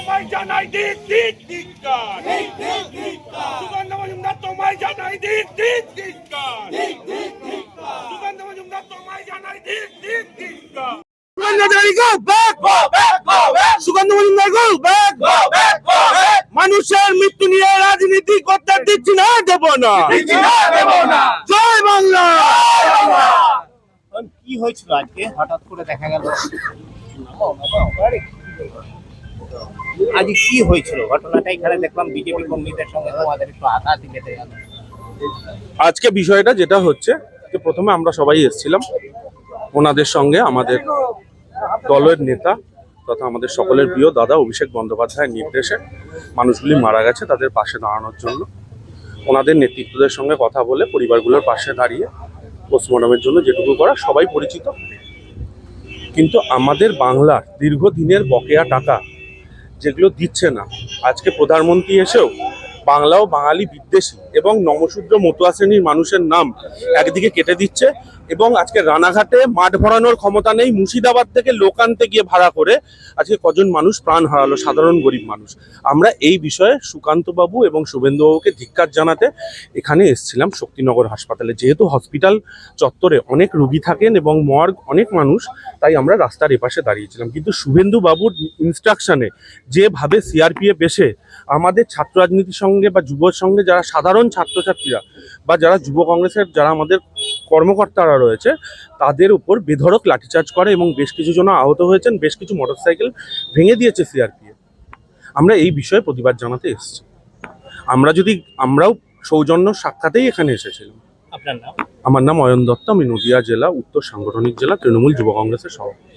তোমায় জানাই দিক দিক ধিক্কার, সুগন্ধ মজুমদার তোমায় জানাই দিক দিক ধিক্কার, সুগন্ধ মজুমদার তোমায় জানাই দিক দিক ধিক্কার। মানুষের মৃত্যু নিয়ে রাজনীতি করতে দিচ্ছি না, দেব না। জয় বাংলা। কি হয়েছিল আজকে হঠাৎ করে দেখা গেল? আজকে কি হয়েছিল ঘটনাটা? এখানে দেখলাম বিজেপি কর্মীদের সঙ্গে তোমাদের একটু হাতাহাতি বেঁধে গেল। আজকে বিষয়টা যেটা হচ্ছে যে প্রথমে আমরা সবাই এসেছিলাম ওনাদের সঙ্গে, আমাদের দলের নেতা তথা আমাদের সকলের প্রিয় দাদা অভিষেক বন্দ্যোপাধ্যায়ের নির্দেশে মানুষগুলি মারা গেছে তাদের পাশে দাঁড়ানোর জন্য। ওনাদের নেতৃত্বদের সঙ্গে কথা বলে পরিবারগুলোর পাশে দাঁড়িয়ে পোস্টমর্টমের জন্য যেটুকু করা সবাই পরিচিত। কিন্তু আমাদের বাংলার দীর্ঘদিনের বকেয়া টাকা যেগুলো দিচ্ছে না, আজকে প্রধানমন্ত্রী এসেও বাংলা ও বাঙালি বিদ্বেষী এবং নমশূদ্র মতুয়া শ্রেণীর মানুষের নাম একদিকে কেটে দিচ্ছে এবং আজকে রানাঘাটে মাঠ ভরানোর ক্ষমতা নেই, মুর্শিদাবাদ থেকে লোক আনতে গিয়ে ভাড়া করে আজকে কজন মানুষ প্রাণ হারালো, সাধারণ গরিব মানুষ। আমরা এই বিষয়ে সুকান্তবাবু এবং শুভেন্দুবাবুকে ধিক্কার জানাতে এখানে এসেছিলাম শক্তিনগর হাসপাতালে। যেহেতু হসপিটাল চত্বরে অনেক রুগী থাকেন এবং মর্গ অনেক মানুষ, তাই আমরা রাস্তার এপাশে দাঁড়িয়েছিলাম। কিন্তু শুভেন্দুবাবুর ইনস্ট্রাকশনে যেভাবে সিআরপিএফ এসে আমাদের ছাত্র রাজনীতির সঙ্গে বা যুবর সঙ্গে যারা সাধারণ ছাত্রছাত্রীরা বা যারা যুব কংগ্রেসের যারা আমাদের কর্মকর্তারা রয়েছে তাদের উপর বেধড়ক লাঠিচার্জ করে এবং বেশ কিছু জন আহত হয়েছেন, বেশ কিছু মোটরসাইকেল ভেঙে দিয়েছে সিআরপিএফ। আমরা এই বিষয়ে প্রতিবাদ জানাতে এসেছি। আমরাও সৌজন্য সাক্ষাতেই এখানে এসেছিলাম। আপনার নাম? আমার নাম অয়ন দত্ত, আমি নদিয়া জেলা উত্তর সাংগঠনিক জেলা তৃণমূল যুব কংগ্রেসের সভাপতি।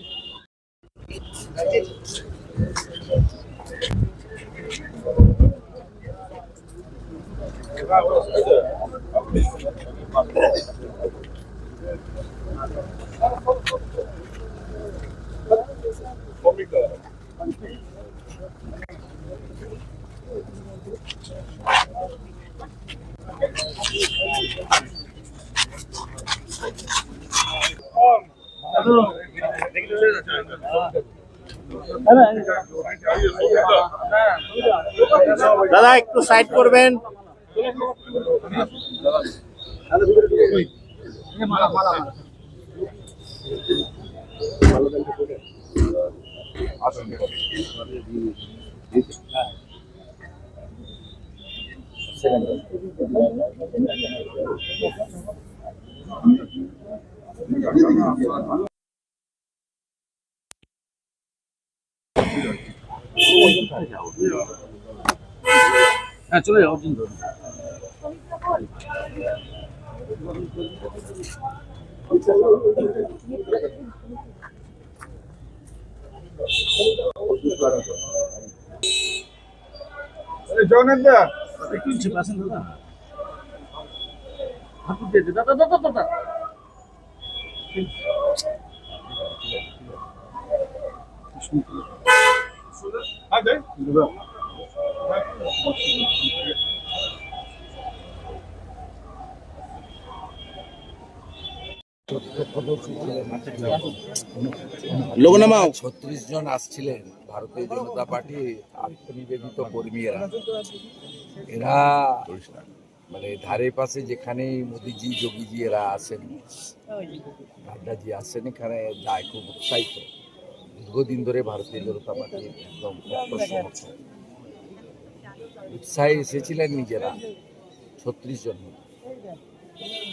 দাদা একটু সাইড করবেন। হ্যাঁ চলে যাও। জগন্নাথ দা একটু চেপে আসেন দাদা, হাত দিয়ে দাদা দাদা দাদা। লোক নামাও। 36 জন আসছিলেন ভারতীয় জনতা পার্টি আত্মনিবেদিত কর্মীরা। এরা মানে ধারে পাশে যেখানেই মোদিজি যোগীজি এরা আসেন, নাড্ডাজি আসেন, এখানে যায় খুব উৎসাহিত। দীর্ঘদিন ধরে ভারতীয় জনতা পার্টির একদম সমর্থক, উৎসাহে এসেছিলেন নিজেরা 36 জন।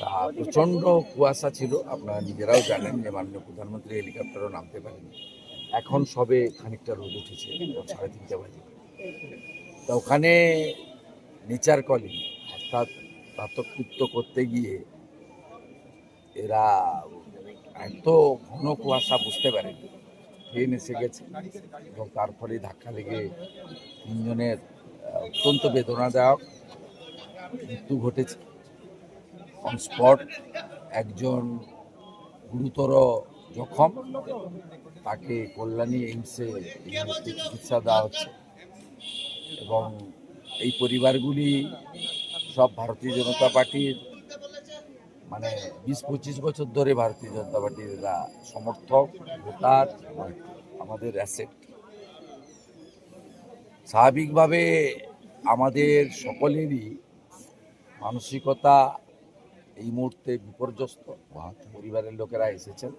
তা প্রচণ্ড কুয়াশা ছিল, আপনারা নিজেরাও জানেন যে মাননীয় প্রধানমন্ত্রী হেলিকপ্টারও নামতে পারেনি। এখন সবে খানিকটা রোদ উঠেছে, 3:30 বাজে। তা ওখানে নেচার কলিং অর্থাৎ প্রাতকৃত্য করতে গিয়ে এরা এত ঘন কুয়াশা বুঝতে পারেনি, ট্রেন এসে গেছে এবং তার ফলে ধাক্কা লেগে 3 জনের অত্যন্ত বেদনাদায়ক মৃত্যু ঘটেছে। অন স্পট একজন গুরুতর জখম, তাকে কল্যাণী এইমসে চিকিৎসা দেওয়া হচ্ছে এবং এই পরিবারগুলি সব ভারতীয় জনতা পার্টির মানে 20-25 বছর ধরে ভারতীয় জনতা পার্টির এরা সমর্থক, ভোটার, আমাদের অ্যাসেট। স্বাভাবিকভাবে আমাদের সকলেরই মানসিকতা এই মুহূর্তে বিপর্যস্ত। পরিবারের লোকেরা এসেছেন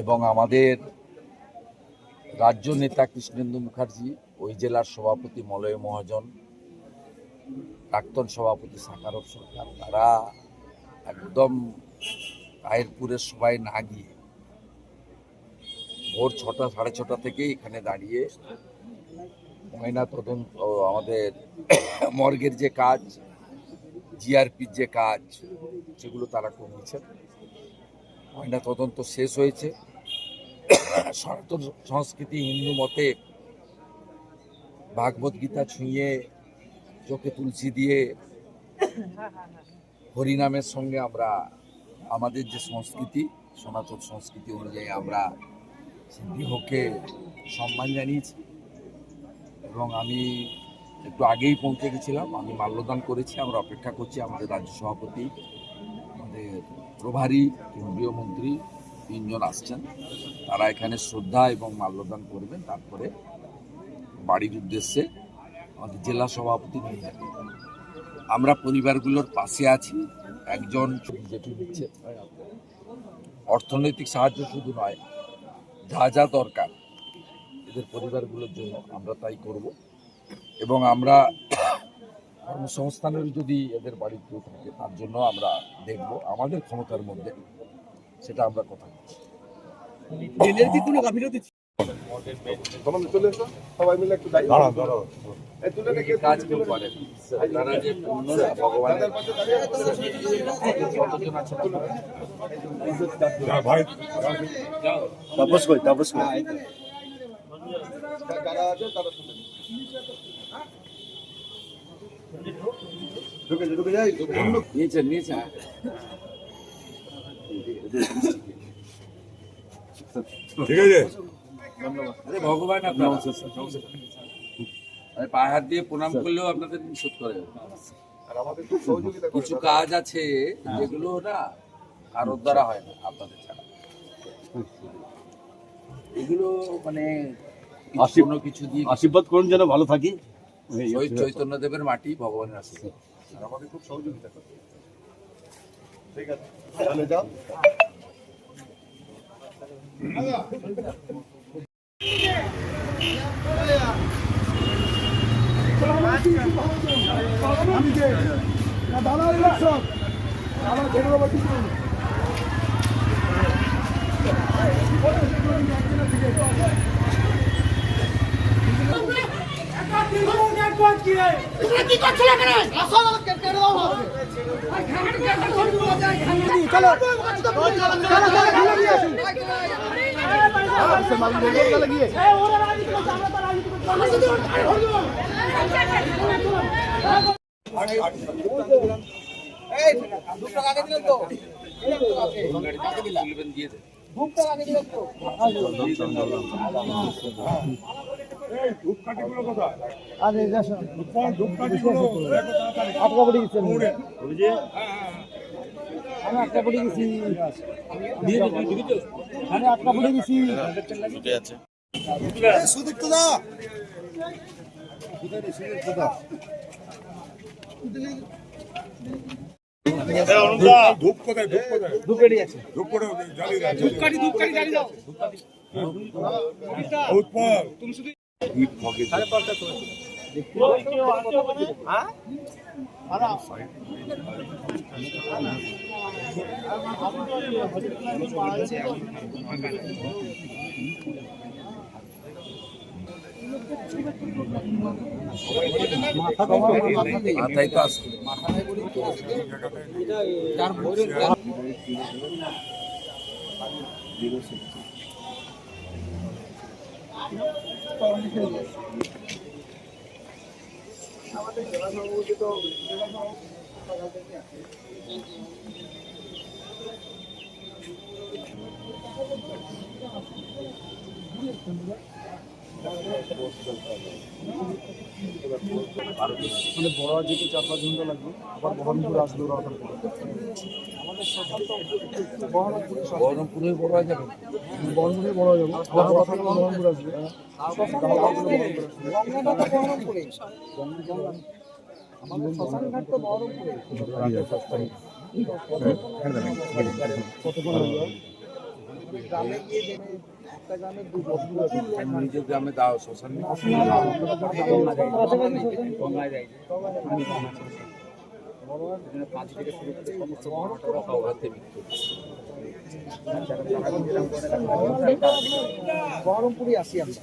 এবং আমাদের রাজ্য নেতা কৃষ্ণেন্দু মুখার্জি, ওই জেলার সভাপতি মলয় মহাজন, প্রাক্তন সভাপতি সাকারব সরকার, তারা একদম কায়েরপুরের সবাই না গিয়ে ভোর 6টা 6:30 থেকে এখানে দাঁড়িয়ে ময়না তদন্ত, আমাদের মর্গের যে কাজ, জিআরপির যে কাজ, সেগুলো তারা করেছেন। ময়না তদন্ত শেষ হয়েছে। সনাতন সংস্কৃতি, হিন্দু মতে ভাগবত গীতা ছুঁয়ে চোখে তুলসী দিয়ে হরিনামের সঙ্গে আমরা আমাদের যে সংস্কৃতি, সনাতন সংস্কৃতি অনুযায়ী আমরা বিহকে সম্মান জানিয়েছি এবং আমি একটু আগেই পৌঁছে গেছিলাম। আমি মাল্যদান করেছি। আমরা অপেক্ষা করছি আমাদের রাজ্য সভাপতি, আমাদের প্রভারী কেন্দ্রীয় মন্ত্রী 3 জন আসছেন। তারা এখানে শ্রদ্ধা এবং মাল্যদান করবেন, তারপরে বাড়ির উদ্দেশ্যে আমাদের জেলা সভাপতি নিয়ে যাবেন। আমরা পরিবারগুলোর পাশে আছি। একজন বিজেপি দিচ্ছে অর্থনৈতিক সাহায্য শুধু নয়, যা যা দরকার এদের পরিবারগুলোর জন্য আমরা তাই করব এবং আমরা কর্মসংস্থানের যদি এদের বাড়িতে থাকে তার জন্য আমরা দেখব আমাদের ক্ষমতার মধ্যে, সেটা আমরা কথা বলছি। কাজ কেউ করেন, তারা যে ভগবানের কতজন আছে নিয়েছেন ঠিক আছে, আরে ভগবান আপনার পায়ে হাত দিয়ে প্রণাম করলেও আপনাদের শোধ করে যাবে। কিছু কাজ আছে যেগুলো না কারোর দ্বারা হয় না, আপনাদের ছাড়া। এগুলো মানে কিছু দিয়ে আশীর্বাদ করুন যেন ভালো থাকি। শহীদ চৈতন্যদেবের মাটি, ভগবানের আশীর্বাদ। আমাদের খুব সহযোগিতা করবে। ঠিক আছে, তাহলে যাও। মাথায় তো আসছে মানে বড় যেতে 4-5 ঘন্টা লাগবে, আবার বহরমপুর আসবে ওরা। বহরমপুরে বড় হয়ে যাবে। নিজের গ্রামে দাও শ্মশান বহরমপুরে আসি আমরা।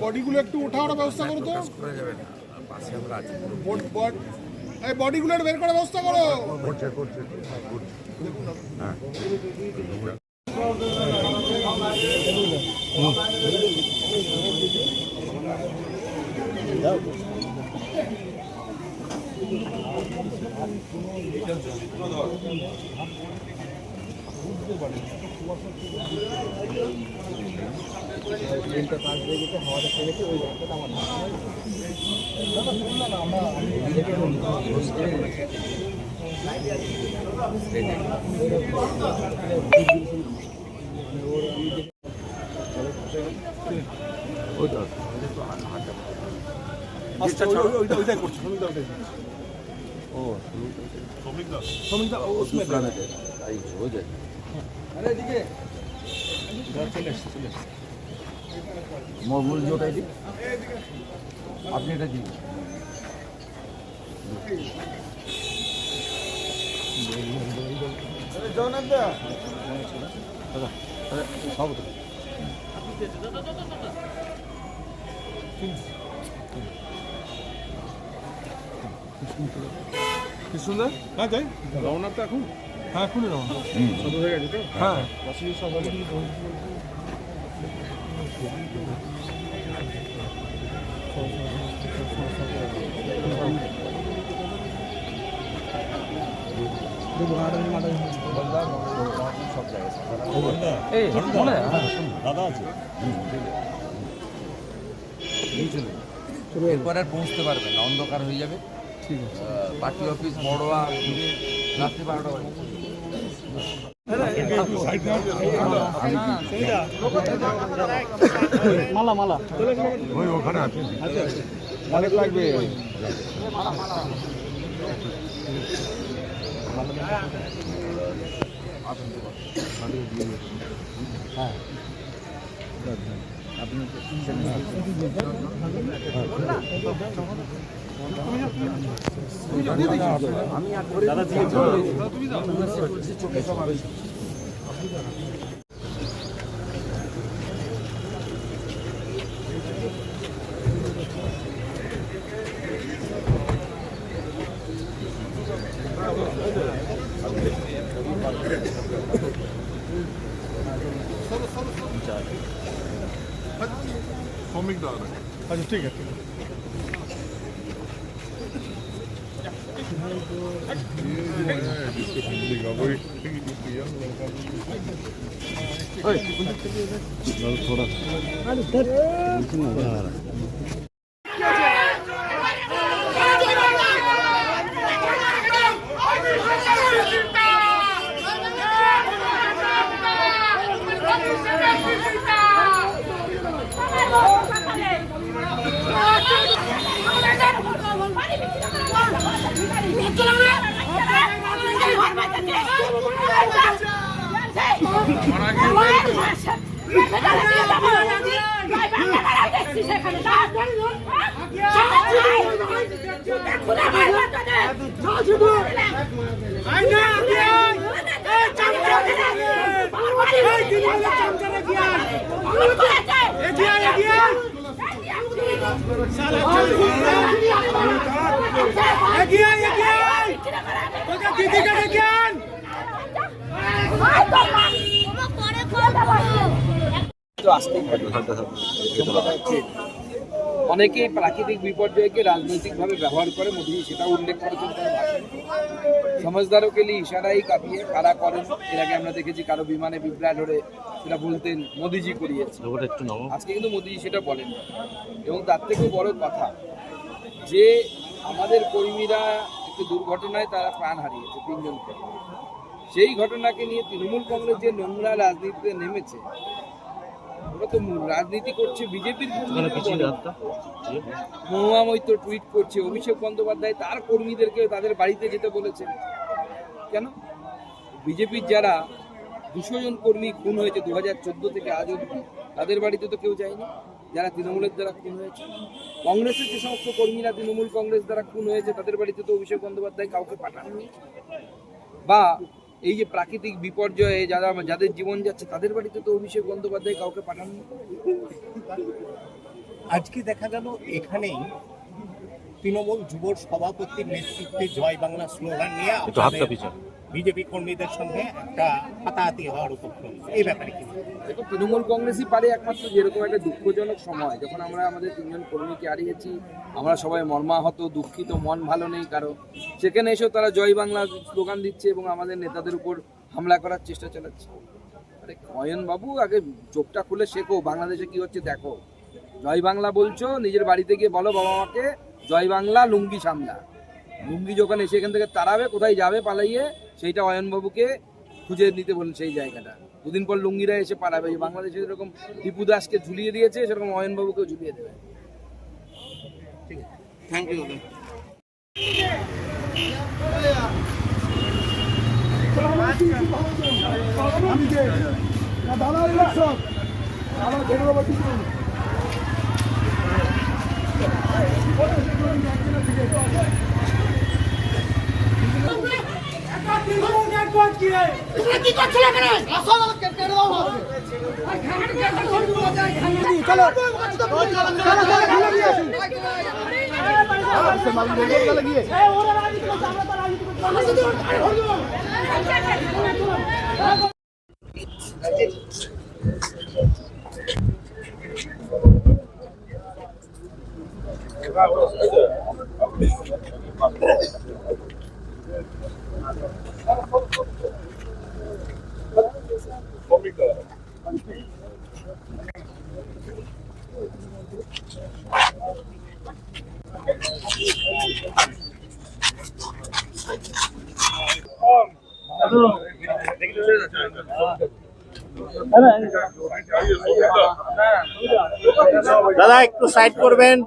বডিগুলো একটু ওঠার ব্যবস্থা করো তো। করা যাবে না, পাশে আমরা আছি। এই বডিগুলো একটু বের করার ব্যবস্থা করো। মূল যেটাই দিই আপনি এটা দিন। কি সুন্দর। হ্যাঁ যাই রওনা তো এখন। হ্যাঁ এখনই রওনা শুরু হয়ে গেছে তো। হ্যাঁ এরপর আর পৌঁছতে পারবে না, অন্ধকার হয়ে যাবে। ঠিক আছে, পার্টি অফিস বড়োয়া ঘুরে রাত্রি 12টা বাজে। মালা মালা ওই ওখানে আছে অনেক লাগবে। হ্যাঁ শ্রমিক দাদা। আচ্ছা ঠিক আছে। Hey, অনেকেই প্রাকৃতিক বিপর্যয়কে রাজনৈতিকভাবে ব্যবহার করে, মোদী সেটা উল্লেখ করেছেন তার ভাষণে। সমঝদারও কে লিয়ে ইশারাই কাটিয়ে কারা করেন, এর আগে আমরা দেখেছি কারো বিমানে বিভ্রাট ধরে সেটা বলতেন মোদিজি করিয়েছে। আজকে কিন্তু মোদিজি সেটা বলেন, এবং তার থেকেও বড় কথা যে আমাদের কর্মীরা একটি দুর্ঘটনায় তারা প্রাণ হারিয়েছে, 3 জন কর্মী। সেই ঘটনাকে নিয়ে তৃণমূল কংগ্রেস যে নোংরা রাজনীতিতে নেমেছে, ওরা তো রাজনীতি করছে বিজেপির। মহুয়া মৈত্র টুইট করছে, অভিষেক বন্দ্যোপাধ্যায় তার কর্মীদেরকে তাদের বাড়িতে যেতে বলেছেন। কেন? বিজেপির যারা 200 জন কর্মী খুন হয়েছে 2014 থেকে আজ অবধি, তাদের বাড়িতে তো কেউ যায়নি, যারা তৃণমূলের দ্বারা খুন হয়েছে। কংগ্রেসের যে সমস্ত কর্মীরা তৃণমূল কংগ্রেস দ্বারা খুন হয়েছে, তাদের বাড়িতে তো অভিষেক বন্দ্যোপাধ্যায় কাউকে পাঠাননি। বা এই যে প্রাকৃতিক বিপর্যয়ে যাদের জীবন যাচ্ছে, তাদের বাড়িতে তো অভিষেক বন্দ্যোপাধ্যায় কাউকে পাঠাননি। আজকে দেখা গেল এখানেই তৃণমূল যুব সভাপতির নেতৃত্বে জয় বাংলা স্লোগান নিয়ে বিজেপি কর্মীদের সঙ্গে একটা হাতাহাতি হওয়ার উপক্রম, এই ব্যাপারে কি? দেখো, তৃণমূল কংগ্রেসই পারে একমাত্র, যেরকম একটা দুঃখজনক সময় যখন আমরা আমাদের 3 জন কর্মীকে হারিয়েছি, আমরা সবাই মর্মাহত, দুঃখিত, মন ভালো নেই কারো, সেখানে এসেও তারা জয় বাংলা স্লোগান দিচ্ছে এবং আমাদের নেতাদের উপর হামলা করার চেষ্টা চালাচ্ছে। আরে অয়ন বাবু, আগে চোখটা খুলে শেখো, বাংলাদেশে কি হচ্ছে দেখো। জয় বাংলা বলছো, নিজের বাড়িতে গিয়ে বলো বাবা মাকে জয় বাংলা, লুঙ্গি সামলা। লুঙ্গি যখন এসে এখান থেকে তাড়াবে, কোথায় যাবে পালাইয়ে, সেইটা অয়নবাবুকে খুঁজে নিতে বলুন সেই জায়গাটা। 2 দিন পর লুঙ্গিরা এসে পালাবে। বাংলাদেশে যেরকম টিপু দাসকে ঝুলিয়ে দিয়েছে, সেরকম অয়নবাবুকেও ঝুলিয়ে দেবে। ঠিক আছে, থ্যাংক ইউ। দাদা একটু সাইড করবেন।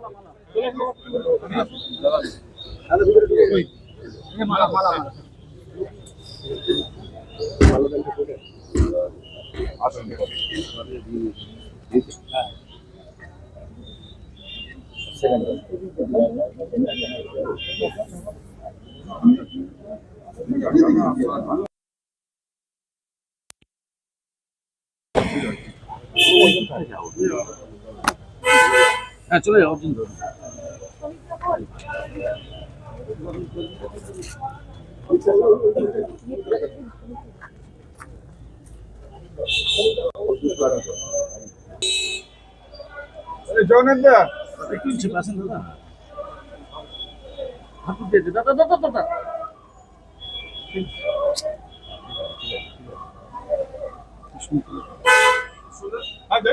হ্যাঁ, চলে যাও। জগন্নাথ দা একটু নিচে পাশেন দাদা, হাত দিয়ে দে দাদা দাদা দাদা। আগে